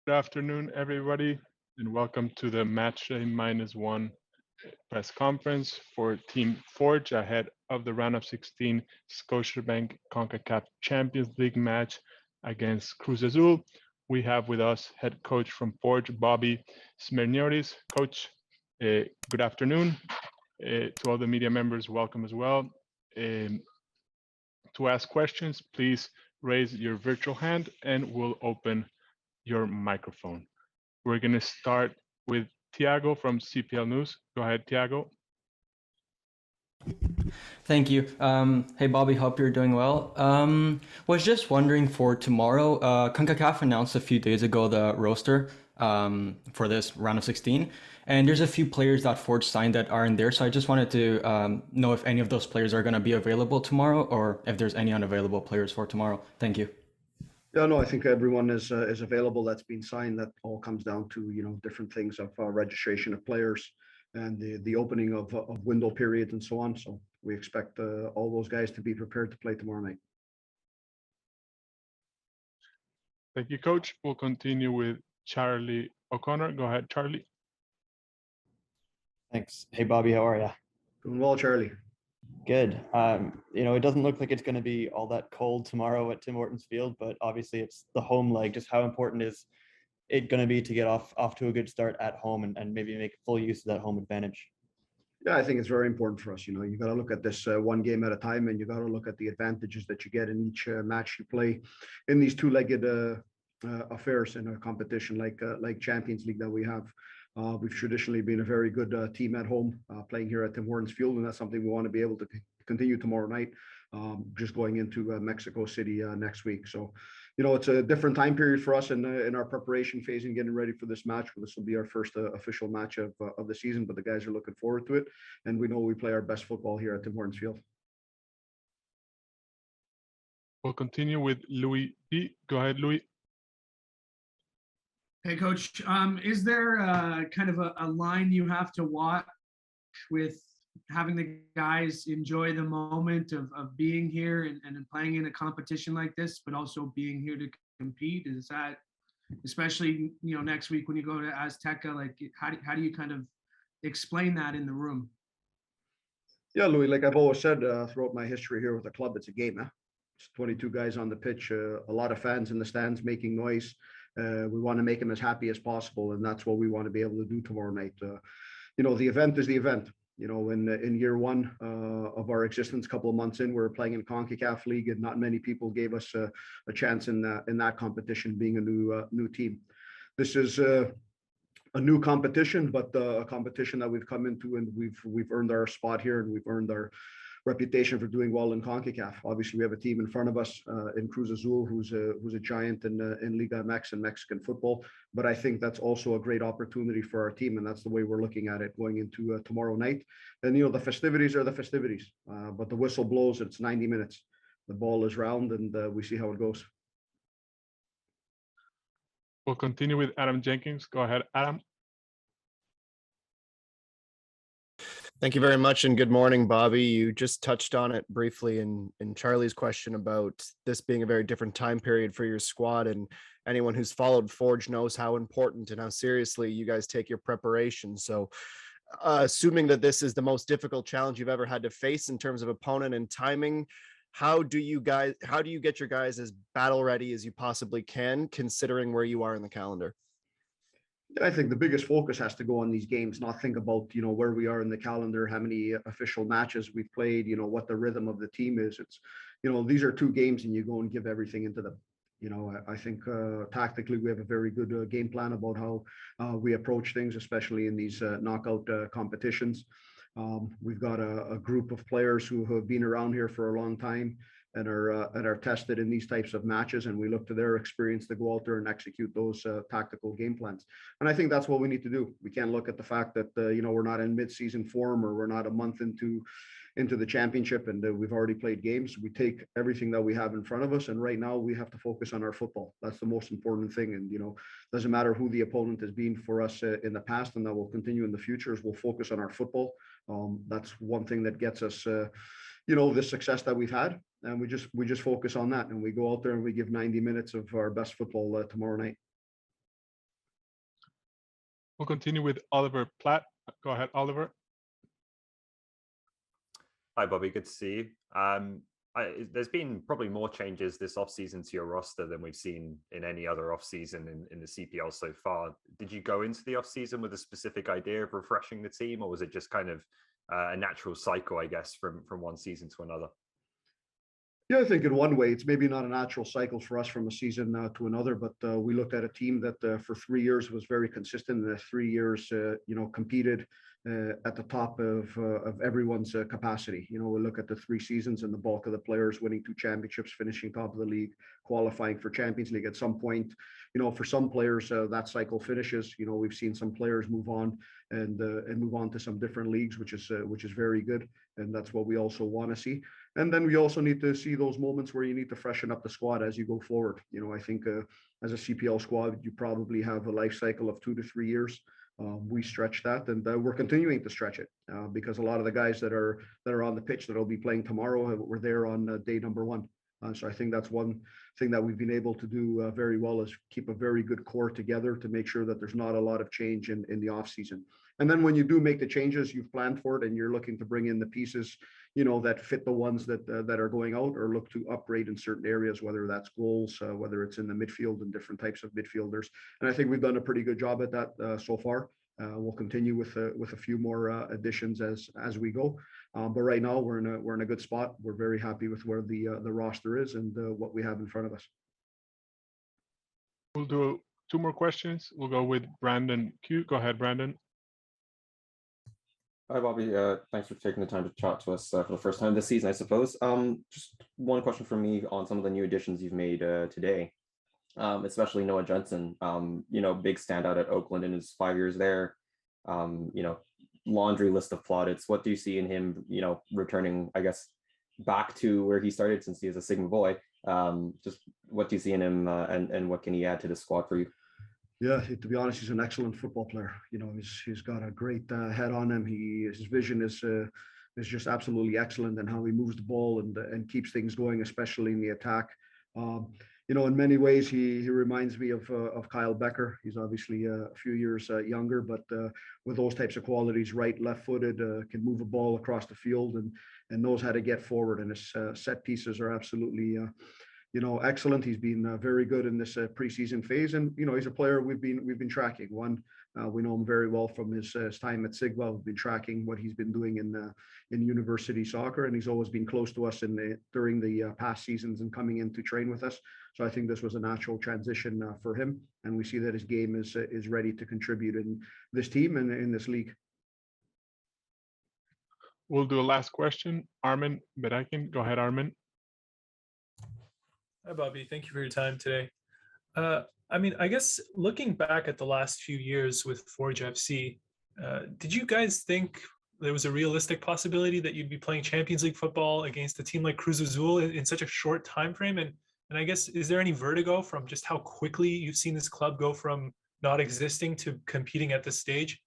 Good afternoon, everybody, and welcome to the Matchday -1 press conference for Team Forge ahead of the round of 16 Scotiabank Concacaf Champions League match against Cruz Azul. We have with us head coach from Forge, Bobby Smyrniotis. Coach, good afternoon. To all the media members, welcome as well. To ask questions, please raise your virtual hand and we'll open your microphone. We're going to start with Tiago from CPL News. Go ahead, Tiago. Thank you. Hey, Bobby, hope you're doing well. Was just wondering for tomorrow, Concacaf announced a few days ago the roster for this round of 16, and there's a few players that Forge signed that aren't there, so I just wanted to know if any of those players are going to be available tomorrow or if there's any unavailable players for tomorrow. Thank you. Yeah, no, I think everyone is available that's been signed. That all comes down to, different things of registration of players and the opening of window periods and so on. So we expect all those guys to be prepared to play tomorrow night. Thank you, Coach. We'll continue with Charlie O'Connor. Go ahead, Charlie. Thanks. Hey, Bobby, how are you? Doing well, Charlie. Good. It doesn't look like it's going to be all that cold tomorrow at Tim Hortons Field, but obviously it's the home leg. Just how important is it going to be to get off to a good start at home and maybe make full use of that home advantage? Yeah, I think it's very important for us. You got to look at this one game at a time, and you got to look at the advantages that you get in each match you play in these two-legged affairs in a competition like Champions League that we have. We've traditionally been a very good team at home playing here at Tim Hortons Field, and that's something we want to be able to continue tomorrow night, just going into Mexico City next week. So, it's a different time period for us in our preparation phase and getting ready for this match. This will be our first official match of the season, but the guys are looking forward to it, and we know we play our best football here at Tim Hortons Field. We'll continue with Louis B. Go ahead, Louis. Hey, Coach, is there kind of a line you have to watch with having the guys enjoy the moment of being here and playing in a competition like this, but also being here to compete? Is that, especially, next week when you go to Azteca, like how do you kind of explain that in the room? Yeah, Louis, like I've always said throughout my history here with the club, it's a game. It's 22 guys on the pitch, a lot of fans in the stands making noise. We want to make them as happy as possible, and that's what we want to be able to do tomorrow night. The event is the event. In year one of our existence, a couple of months in, we were playing in CONCACAF League, and not many people gave us a chance in that competition, being a new team. This is a new competition, but a competition that we've come into, and we've earned our spot here, and we've earned our reputation for doing well in CONCACAF. Obviously, we have a team in front of us in Cruz Azul, who's a giant in Liga MX and Mexican football. But I think that's also a great opportunity for our team, and that's the way we're looking at it going into tomorrow night. And the festivities are the festivities, but the whistle blows. It's 90 minutes. The ball is round, and we see how it goes. We'll continue with Adam Jenkins. Go ahead, Adam. Thank you very much, and good morning, Bobby. You just touched on it briefly in Charlie's question about this being a very different time period for your squad, and anyone who's followed Forge knows how important and how seriously you guys take your preparation. So assuming that this is the most difficult challenge you've ever had to face in terms of opponent and timing, how do you get your guys as battle ready as you possibly can, considering where you are in the calendar? I think the biggest focus has to go on these games, not think about, where we are in the calendar, how many official matches we've played, what the rhythm of the team is. It's, these are two games and you go and give everything into them. I think tactically we have a very good game plan about how we approach things, especially in these knockout competitions. We've got a group of players who have been around here for a long time and are tested in these types of matches, and we look to their experience to go out there and execute those tactical game plans. And I think that's what we need to do. We can't look at the fact that we're not in mid-season form, or we're not a month into the championship and we've already played games. We take everything that we have in front of us, and right now we have to focus on our football. That's the most important thing. And doesn't matter who the opponent has been for us in the past, and that will continue in the future, is we'll focus on our football. That's one thing that gets us the success that we've had, and we just focus on that, and we go out there and we give 90 minutes of our best football tomorrow night. We'll continue with Oliver Platt. Go ahead, Oliver. Hi, Bobby. Good to see you. There's been probably more changes this offseason to your roster than we've seen in any other offseason in the CPL so far. Did you go into the offseason with a specific idea of refreshing the team, or was it just kind of a natural cycle, I guess, from one season to another? Yeah, I think in one way, it's maybe not a natural cycle for us from a season to another, but we looked at a team that for 3 years was very consistent. In the 3 years, competed at the top of everyone's capacity. We look at the 3 seasons and the bulk of the players winning 2 championships, finishing top of the league, qualifying for Champions League at some point. For some players, that cycle finishes. We've seen some players move on and move on to some different leagues, which is very good, and that's what we also want to see. And then we also need to see those moments where you need to freshen up the squad as you go forward. I think as a CPL squad, you probably have a life cycle of 2 to 3 years. We stretch that, and we're continuing to stretch it because a lot of the guys that are on the pitch that will be playing tomorrow were there on day number 1. So I think that's one thing that we've been able to do very well, is keep a very good core together to make sure that there's not a lot of change in the off season. And then when you do make the changes, you've planned for it and you're looking to bring in the pieces, that fit the ones that are going out, or look to upgrade in certain areas, whether that's goals, whether it's in the midfield and different types of midfielders. And I think we've done a pretty good job at that so far. We'll continue with a few more additions as we go. But right now we're in a good spot. We're very happy with where the roster is and what we have in front of us. We'll do 2 more questions. We'll go with Brandon Q. Go ahead, Brandon. Hi, Bobby. Thanks for taking the time to chat to us for the first time this season, I suppose. Just one question from me on some of the new additions you've made today, especially Noah Jensen. Big standout at Oakland in his 5 years there. Laundry list of plaudits. What do you see in him, returning, I guess, back to where he started since he is a Sigma boy? Just what do you see in him and what can he add to the squad for you? Yeah, to be honest, he's an excellent football player. He's got a great head on him. His vision is just absolutely excellent, and how he moves the ball and keeps things going, especially in the attack. In many ways, he reminds me of Kyle Bekker. He's obviously a few years younger, but with those types of qualities, right, left-footed, can move a ball across the field and knows how to get forward. And his set pieces are absolutely excellent. He's been very good in this preseason phase, and he's a player we've been tracking. We know him very well from his time at SIGUE. We've been tracking what he's been doing in university soccer, and he's always been close to us during the past seasons and coming in to train with us. So I think this was a natural transition for him, and we see that his game is ready to contribute in this team and in this league. We'll do a last question. Armin Berakin. Go ahead, Armin. Hi, Bobby. Thank you for your time today. I guess looking back at the last few years with Forge FC, did you guys think there was a realistic possibility that you'd be playing Champions League football against a team like Cruz Azul in such a short time frame? And I guess, is there any vertigo from just how quickly you've seen this club go from not existing to competing at this stage?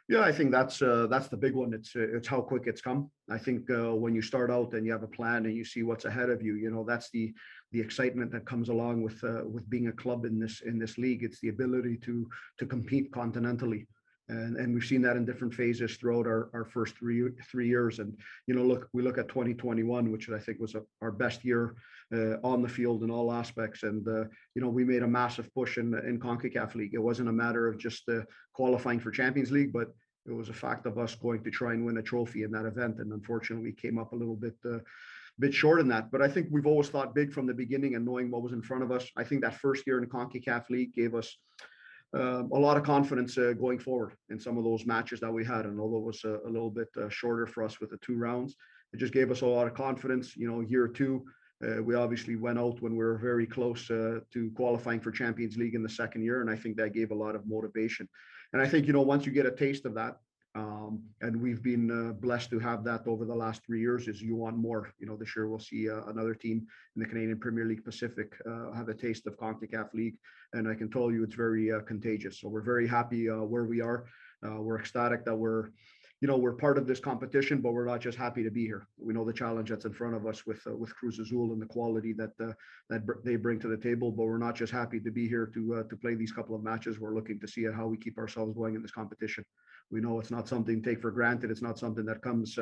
Yeah, I think that's the big one. It's how quick it's come. I think when you start out and you have a plan and you see what's ahead of you, that's the excitement that comes along with being a club in this league. It's the ability to compete continentally. And we've seen that in different phases throughout our first three years. And, we look at 2021, which I think was our best year on the field in all aspects. And, we made a massive push in Concacaf League. It wasn't a matter of just qualifying for Champions League, but it was a fact of us going to try and win a trophy in that event. And unfortunately came up a little bit short in that. But I think we've always thought big from the beginning and knowing what was in front of us. I think that first year in Concacaf League gave us a lot of confidence going forward in some of those matches that we had. And although it was a little bit shorter for us with the 2 rounds, it just gave us a lot of confidence. Year 2, we obviously went out when we were very close to qualifying for Champions League in the second year. And I think that gave a lot of motivation. And I think, once you get a taste of that, and we've been blessed to have that over the last 3 years, is you want more. This year we'll see another team in the Canadian Premier League Pacific have a taste of Concacaf League, and I can tell you it's very contagious. So we're very happy where we are. We're ecstatic that we're we're part of this competition, but we're not just happy to be here. We know the challenge that's in front of us with Cruz Azul and the quality that they bring to the table, but we're not just happy to be here to play these couple of matches. We're looking to see how we keep ourselves going in this competition. We know it's not something to take for granted. It's not something that comes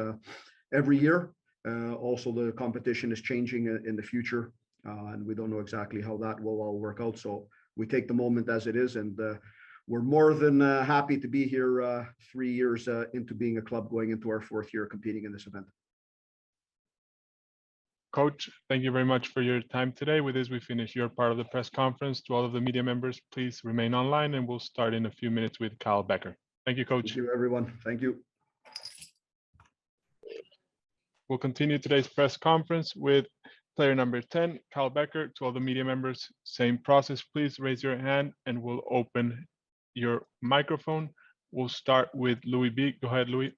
every year. Also, the competition is changing in the future, and we don't know exactly how that will all work out. So we take the moment as it is, and we're more than happy to be here 3 years into being a club, going into our 4th year competing in this event. Coach, thank you very much for your time today. With this, we finish your part of the press conference. To all of the media members, please remain online, and we'll start in a few minutes with Kyle Bekker. Thank you, Coach. Thank you, everyone. Thank you. We'll continue today's press conference with player number 10, Kyle Bekker. To all the media members, same process. Please raise your hand and we'll open your microphone. We'll start with Louis B. Go ahead, Louis.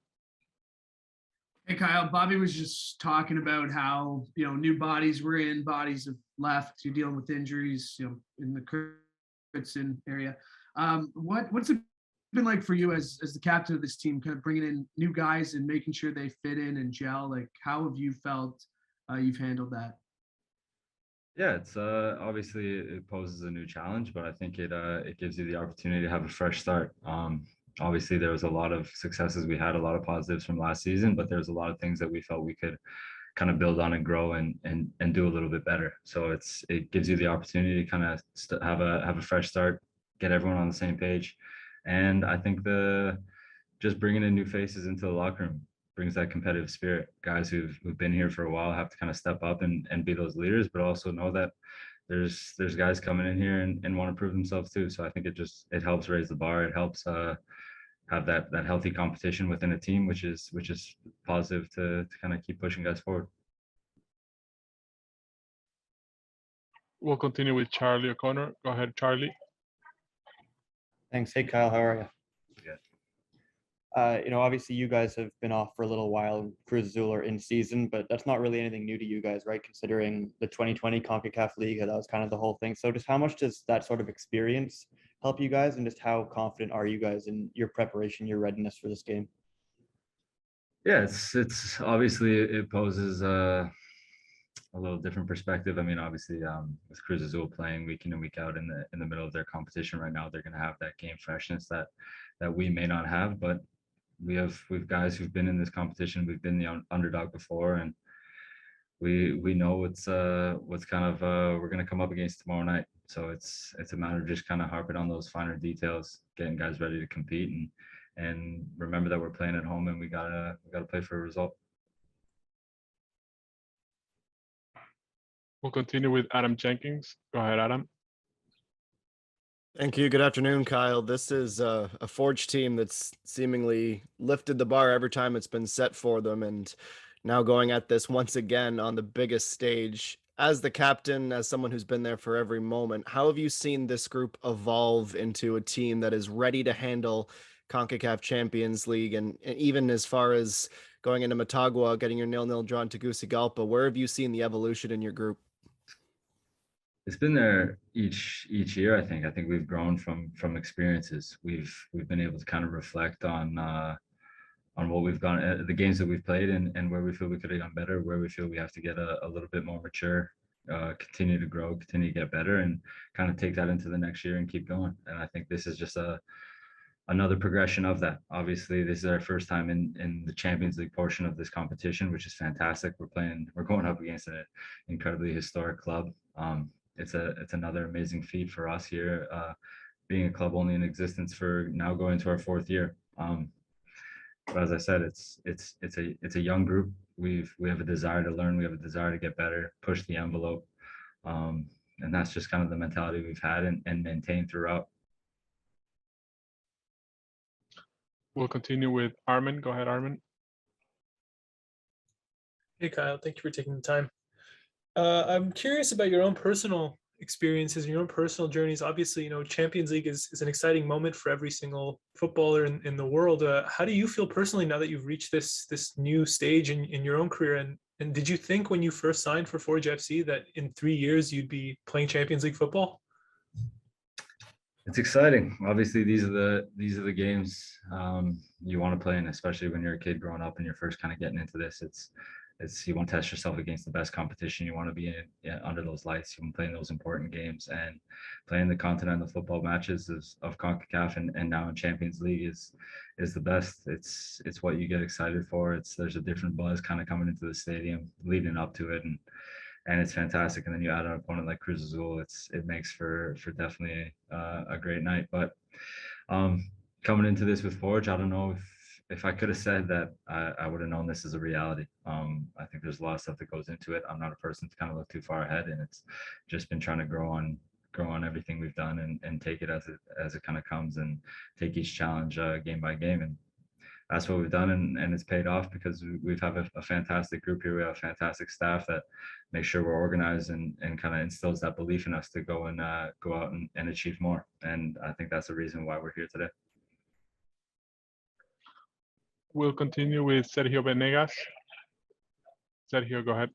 Hey, Kyle. Bobby was just talking about how, new bodies were in, bodies have left. You're dealing with injuries, in the Kurtzen area. What's it been like for you as the captain of this team, kind of bringing in new guys and making sure they fit in and gel? Like, how have you felt you've handled that? Yeah, it's obviously it poses a new challenge, but I think it gives you the opportunity to have a fresh start. Obviously, there was a lot of successes we had, a lot of positives from last season, but there's a lot of things that we felt we could kind of build on and grow and do a little bit better. So it gives you the opportunity to kind of have a fresh start, get everyone on the same page, and I think just bringing in new faces into the locker room brings that competitive spirit. Guys who've been here for a while have to kind of step up and be those leaders, but also know that there's guys coming in here and want to prove themselves too. So I think it helps raise the bar. It helps have that healthy competition within a team, which is positive to kind of keep pushing guys forward. We'll continue with Charlie O'Connor. Go ahead, Charlie. Thanks. Hey, Kyle, how are you? Good. Obviously you guys have been off for a little while. Cruz Azul are in season, but that's not really anything new to you guys, right? Considering the 2020 Concacaf League, that was kind of the whole thing. So just how much does that sort of experience help you guys, and just how confident are you guys in your preparation, your readiness for this game? Yeah, it's obviously it poses a little different perspective. I mean, obviously, with Cruz Azul playing week in and week out in the middle of their competition right now, they're going to have that game freshness that we may not have. But we've guys who've been in this competition. We've been the underdog before, and we know what's kind of we're going to come up against tomorrow night. So it's a matter of just kind of harping on those finer details, getting guys ready to compete, and remember that we're playing at home and we gotta play for a result. We'll continue with Adam Jenkins. Go ahead, Adam. Thank you. Good afternoon, Kyle. This is a Forge team that's seemingly lifted the bar every time it's been set for them, and now going at this once again on the biggest stage. As the captain, as someone who's been there for every moment, how have you seen this group evolve into a team that is ready to handle Concacaf Champions League, and even as far as going into Motagua, getting your 0-0 draw in Tegucigalpa? Where have you seen the evolution in your group? It's been there each year. I think we've grown from experiences. We've been able to kind of reflect on what we've gone, the games that we've played, and where we feel we could have done better, where we feel we have to get a little bit more mature, continue to grow, continue to get better, and kind of take that into the next year and keep going. And I think this is just another progression of that. Obviously, this is our first time in the Champions League portion of this competition, which is fantastic. We're going up against an incredibly historic club. It's another amazing feat for us here, being a club only in existence for now going to our 4th year. But as I said, it's a young group. We have a desire to learn. We have a desire to get better, push the envelope, and that's just kind of the mentality we've had and maintained throughout. We'll continue with Armin. Go ahead, Armin. Hey, Kyle, thank you for taking the time. I'm curious about your own personal experiences and your own personal journeys. Obviously, Champions League is an exciting moment for every single footballer in the world. How do you feel personally now that you've reached this new stage in your own career? And did you think when you first signed for Forge FC that in 3 years you'd be playing Champions League football? It's exciting. Obviously, these are the games you want to play in, especially when you're a kid growing up and you're first kind of getting into this. It's you want to test yourself against the best competition. You want to be under those lights. You want to play in those important games, and playing the continental football matches of Concacaf and now in Champions League is the best. It's what you get excited for. There's a different buzz kind of coming into the stadium leading up to it, and it's fantastic. And then you add an opponent like Cruz Azul, it makes for definitely a great night. But coming into this with Forge, I don't know if I could have said that I would have known this is a reality. I think there's a lot of stuff that goes into it. I'm not a person to kind of look too far ahead, and it's just been trying to grow on everything we've done and take it as it kind of comes, and take each challenge game by game. And that's what we've done, and it's paid off because we've have a fantastic group here. We have a fantastic staff that makes sure we're organized and kind of instills that belief in us to go out and achieve more. And I think that's the reason why we're here today. We'll continue with Sergio Venegas. Sergio, go ahead.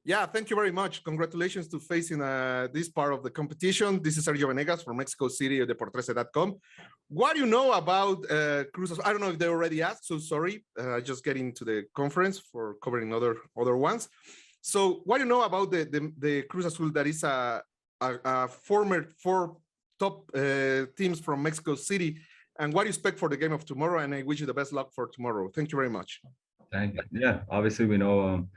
Yeah, thank you very much. Congratulations to facing this part of the competition. This is Sergio Venegas from Mexico City, Deportrece.com. What do you know about Cruz Azul? I don't know if they already asked, so sorry. Just getting to the conference for covering other ones. So what do you know about the Cruz Azul that is a former 4 top teams from Mexico City? And what do you expect for the game of tomorrow? And I wish you the best luck for tomorrow. Thank you very much. Thank you. Yeah, obviously we know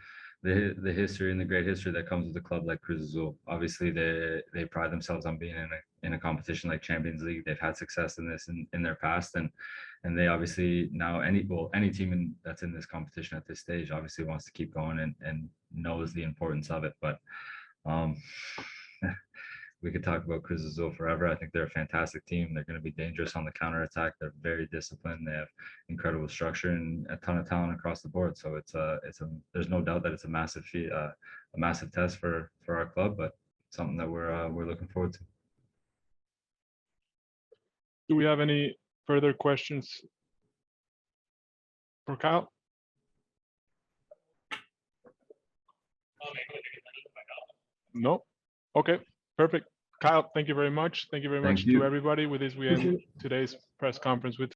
the history and the great history that comes with a club like Cruz Azul. Obviously they pride themselves on being in a competition like Champions League. They've had success in this in their past, and they obviously now any team that's in this competition at this stage obviously wants to keep going and knows the importance of it. But we could talk about Cruz Azul forever. I think they're a fantastic team. They're going to be dangerous on the counterattack. They're very disciplined. They have incredible structure and a ton of talent across the board. So there's no doubt that it's a massive test for our club, but something that we're looking forward to. Do we have any further questions for Kyle? No? Okay, perfect. Kyle, thank you very much. Thank you very much to everybody. With this, we end today's press conference with